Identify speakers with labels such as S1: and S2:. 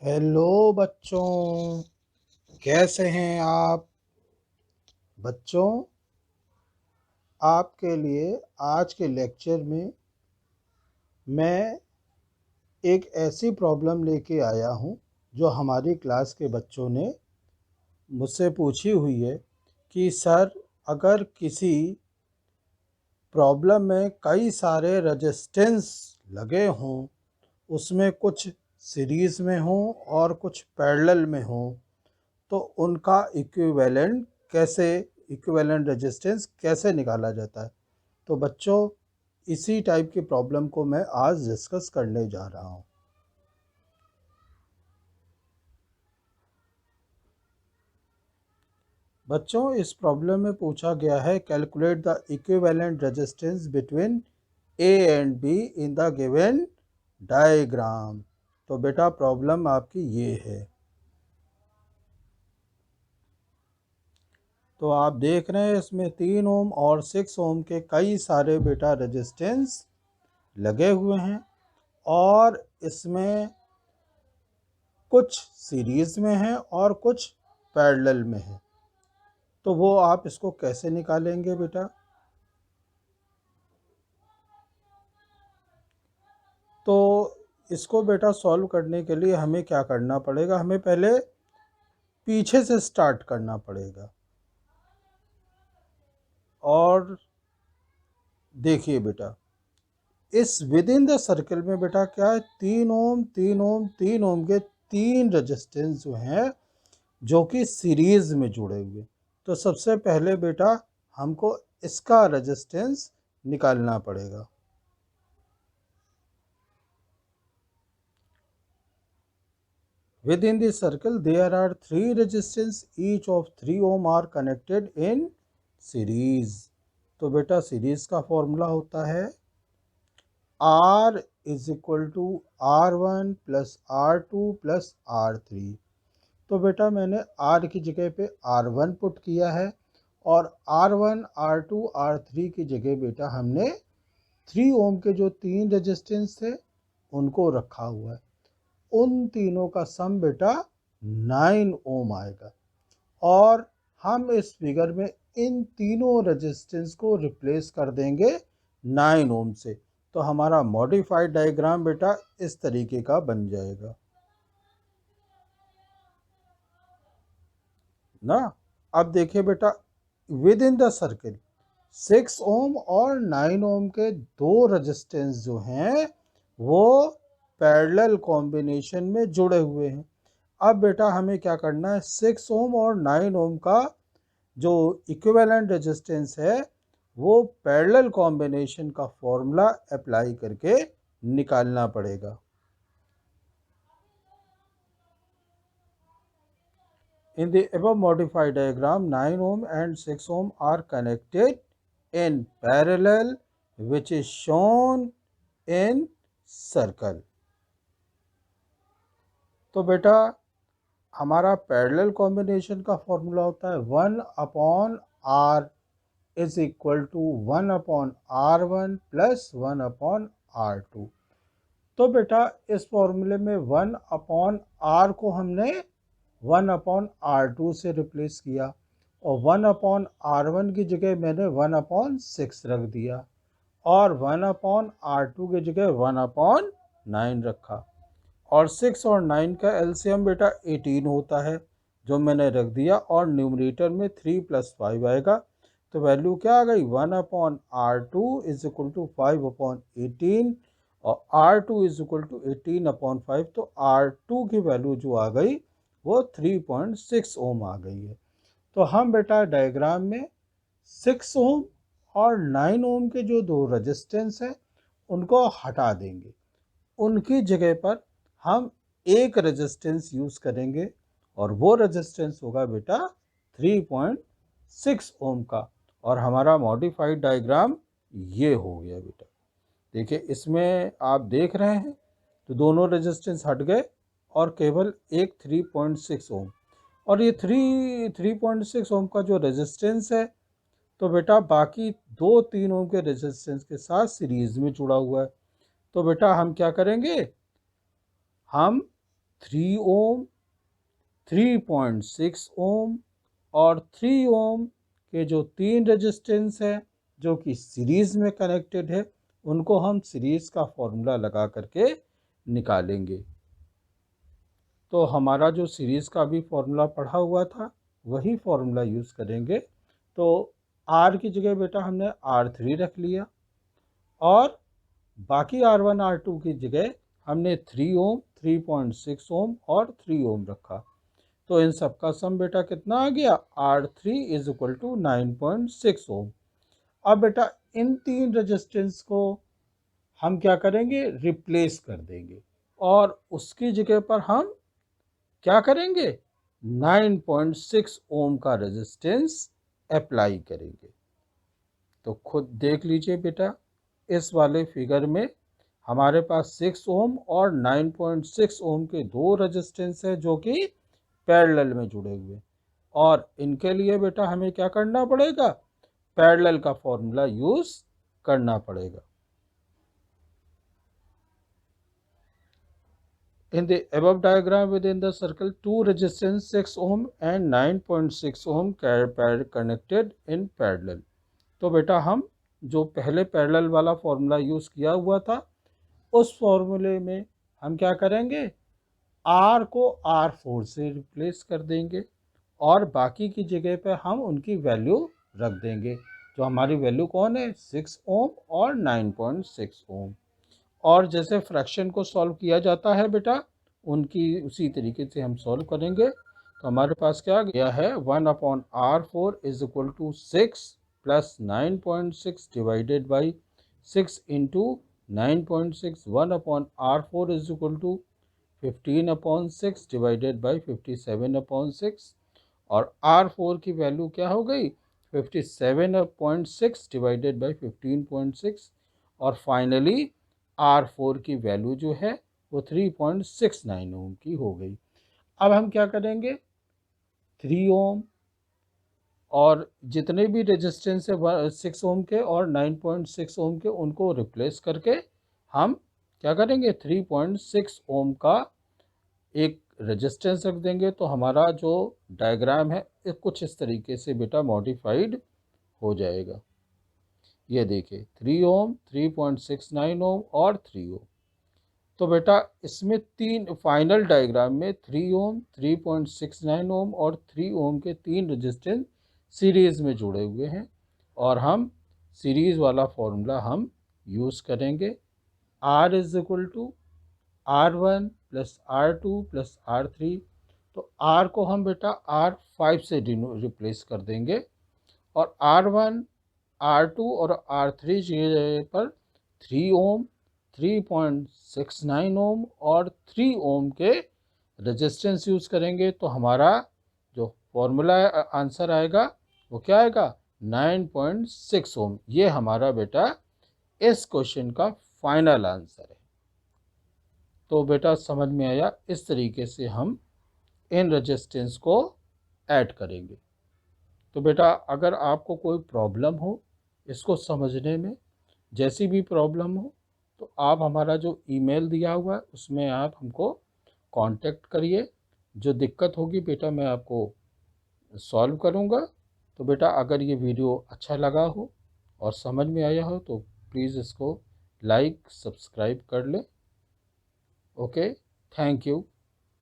S1: Hello बच्चों, कैसे हैं आप? बच्चों, आपके लिए आज के लेक्चर में मैं एक ऐसी प्रॉब्लम लेके आया हूँ जो हमारी क्लास के बच्चों ने मुझसे पूछी हुई है कि सर, अगर किसी प्रॉब्लम में कई सारे रेजिस्टेंस लगे हों, उसमें कुछ सीरीज़ में हों और कुछ पैरेलल में हों, तो उनका इक्विवेलेंट रेजिस्टेंस कैसे निकाला जाता है। तो बच्चों, इसी टाइप की प्रॉब्लम को मैं आज डिस्कस करने जा रहा हूँ। बच्चों, इस प्रॉब्लम में पूछा गया है calculate the equivalent resistance between A and be in the given diagram. तो बेटा, प्रॉब्लम आपकी ये है। तो आप देख रहे हैं इसमें 3 ओम और 6 ओम के कई सारे बेटा रेजिस्टेंस लगे हुए हैं और इसमें कुछ सीरीज में है और कुछ पैरेलल में है। तो वो आप इसको कैसे निकालेंगे बेटा? तो इसको बेटा सॉल्व करने के लिए हमें क्या करना पड़ेगा? हमें पहले पीछे से स्टार्ट करना पड़ेगा। और देखिए बेटा, इस विद इन द सर्कल में बेटा क्या है, 3 ओम 3 ओम 3 ओम के 3 रेजिस्टेंस जो हैं जो कि सीरीज में जुड़े हुए। तो सबसे पहले बेटा हमको इसका रेजिस्टेंस निकालना पड़ेगा। Within the circle there are 3 resistance, each of 3 ohm are connected in series। तो बेटा सीरीज का फॉर्मूला होता है R is equal to R1 plus R2 plus R3। तो बेटा मैंने R की जगह पे R1 पुट किया है और R1 R2 R3 की जगह बेटा हमने 3 ओम के जो 3 रेजिस्टेंस थे उनको रखा हुआ है। उन तीनों का सम बेटा 9 ओम आएगा और हम इस फिगर में इन तीनों रेजिस्टेंस को रिप्लेस कर देंगे 9 ओम से। तो हमारा मॉडिफाइड डायग्राम बेटा इस तरीके का बन जाएगा ना। अब देखिए बेटा, विद इन द सर्किल 6 ओम और 9 ओम के दो रेजिस्टेंस जो हैं वो पैरेलल कॉम्बिनेशन में जुड़े हुए हैं। अब बेटा हमें क्या करना है, 6 ओम और 9 ओम का जो इक्विवेलेंट रेजिस्टेंस है वो पैरेलल कॉम्बिनेशन का फॉर्मूला अप्लाई करके निकालना पड़ेगा। In the above modified diagram, 9 ohm and 6 ohm are connected in parallel, which is shown in circle। तो बेटा हमारा पैरेलल कॉम्बिनेशन का फॉर्मूला होता है 1/r is equal to 1/r1 plus 1/r2। तो बेटा इस फॉर्मूले में 1/r को हमने 1/r2 से रिप्लेस किया और 1/r1 की जगह मैंने 1/6 रख दिया और 1/r2 की जगह 1/9 रखा। और 6 और 9 का एलसीएम बेटा 18 होता है जो मैंने रख दिया और न्यूमरेटर में 3 + 5 आएगा। तो वैल्यू क्या आ गई, 1/r2 इज इक्वल टू 5/18 और R2 इज इक्वल टू 18/5। तो R2 की वैल्यू जो आ गई वो 3.6 ओम आ गई है। तो हम बेटा डायग्राम में 6 ओम और 9 ओम के जो दो रेजिस्टेंस है उनको हटा देंगे। उनकी जगह पर हम एक रेजिस्टेंस यूज़ करेंगे और वो रेजिस्टेंस होगा बेटा 3.6 ओम का। और हमारा मॉडिफाइड डायग्राम ये हो गया बेटा। देखिए इसमें आप देख रहे हैं तो दोनों रेजिस्टेंस हट गए और केवल एक 3.6 ओम। और ये 3.6 ओम का जो रेजिस्टेंस है तो बेटा बाकी 2-3 ओम के रेजिस्टेंस के साथ सीरीज में जुड़ा हुआ है। तो बेटा हम क्या करेंगे, हम 3 ओम, 3.6 ओम और 3 ओम के जो तीन रेजिस्टेंस है जो कि सीरीज में कनेक्टेड है, उनको हम सीरीज का फॉर्मूला लगा करके निकालेंगे। तो हमारा जो सीरीज का भी फॉर्मूला पढ़ा हुआ था वही फॉर्मूला यूज़ करेंगे। तो आर की जगह बेटा हमने R3 रख लिया और बाकी R1 R2 की जगह हमने 3 ओम, 3.6 ओम और 3 ओम रखा। तो इन सब का सम बेटा कितना आ गया, R3 इज इक्वल टू 9.6 ओम। अब बेटा इन तीन रेजिस्टेंस को हम क्या करेंगे, रिप्लेस कर देंगे और उसकी जगह पर हम क्या करेंगे, 9.6 ओम का रेजिस्टेंस अप्लाई करेंगे। तो खुद देख लीजिए बेटा, इस वाले फिगर में हमारे पास 6 ओम और 9.6 ओम के दो रेजिस्टेंस है जो कि पैरेलल में जुड़े हुए, और इनके लिए बेटा हमें क्या करना पड़ेगा, पैरेलल का फॉर्मूला यूज करना पड़ेगा। In the above diagram within the circle, two resistance 6 ohm and 9.6 ohm connected in parallel। तो बेटा हम जो पहले पैरेलल वाला फॉर्मूला यूज किया हुआ था उस फॉर्मूले में हम क्या करेंगे, R को R4 से रिप्लेस कर देंगे और बाकी की जगह पे हम उनकी वैल्यू रख देंगे। जो हमारी वैल्यू कौन है, 6 ओम और 9.6 ओम। और जैसे फ्रैक्शन को सॉल्व किया जाता है बेटा, उनकी उसी तरीके से हम सॉल्व करेंगे। तो हमारे पास क्या गया है, 1/R4 is equal to 6 plus 9.6 divided by 6 into 9.6। 1/R4 is equal to 15/6 divided by 57/6 और R4 की वैल्यू क्या हो गई, 57.6 डिवाइडेड बाई 15.6 और फाइनली R4 की वैल्यू जो है वो 3.69 ओम की हो गई। अब हम क्या करेंगे, 3 ओम और जितने भी रेजिस्टेंस है 6 ओम के और 9.6 ओम के, उनको रिप्लेस करके हम क्या करेंगे, 3.6 ओम का एक रेजिस्टेंस रख देंगे। तो हमारा जो डायग्राम है कुछ इस तरीके से बेटा मॉडिफाइड हो जाएगा। ये देखिए 3 ओम, 3.69 ओम और 3 ओम। तो बेटा इसमें तीन फाइनल डायग्राम में 3 ओम, 3.69 ओम और 3 ओम के तीन रेजिस्टेंस सीरीज में जुड़े हुए हैं और हम सीरीज वाला फॉर्मूला हम यूज़ करेंगे। R is equal to R1 plus R2 plus R3। तो R को हम बेटा R5 से रिप्लेस कर देंगे और R1, R2 और R3 पर 3 ओम, 3.69 ओम और 3 ओम के रेजिस्टेंस यूज़ करेंगे। तो हमारा जो फॉर्मूला आंसर आएगा वो क्या आएगा, 9.6 ओम। ये हमारा बेटा इस क्वेश्चन का फाइनल आंसर है। तो बेटा समझ में आया, इस तरीके से हम इन रेजिस्टेंस को ऐड करेंगे। तो बेटा अगर आपको कोई प्रॉब्लम हो इसको समझने में, जैसी भी प्रॉब्लम हो, तो आप हमारा जो ईमेल दिया हुआ है उसमें आप हमको कांटेक्ट करिए। जो दिक्कत होगी बेटा मैं आपको सॉल्व करूँगा। तो बेटा अगर ये वीडियो अच्छा लगा हो और समझ में आया हो तो प्लीज़ इसको लाइक सब्सक्राइब कर लें। Okay, thank you.